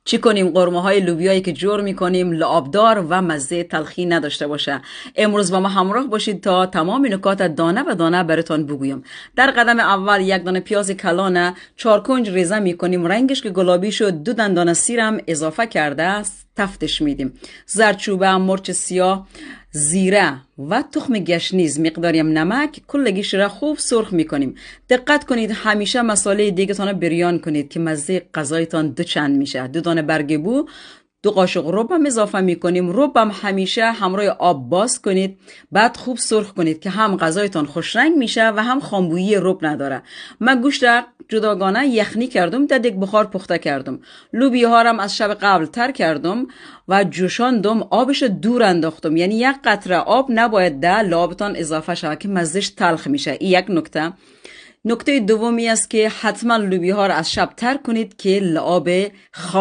چی کنیم قرمه های لوبیایی که جور میکنیم لعابدار و مزه تلخی نداشته باشه. امروز با ما همراه باشید تا تمام نکات دانه به دانه براتون بگویم. در قدم اول یک دانه پیاز کلانه 4 کنج ریزه میکنیم، رنگش که گلابی شد 2 دندان سیرم اضافه کرده تفتش میدیم. زردچوبه، مرچ سیاه، زیره و تخم گشنیز، مقداریم نمک، کلگیش را خوب سرخ میکنیم. دقت کنید همیشه مساله دیگه تان بریان کنید که مزه غذایتان دو چند میشه. 2 دانه برگ بو، 2 قاشق رب هم اضافه میکنیم. رب هم همیشه همراه آب باز کنید، بعد خوب سرخ کنید که هم غذایتان خوش رنگ میشه و هم خامبویی رب نداره. من گوشت را جداگانه یخنی کردم، در یک بخار پخته کردم. لوبیا ها را از شب قبل تر کردم و جوشاندم، آبش دور انداختم، یعنی 1 قطره آب نباید در لعابتان اضافه شود که مزهش تلخ میشه. این یک نکته. نکته دومی است که حتما لوبیا ها را از شب تر کنید که لعاب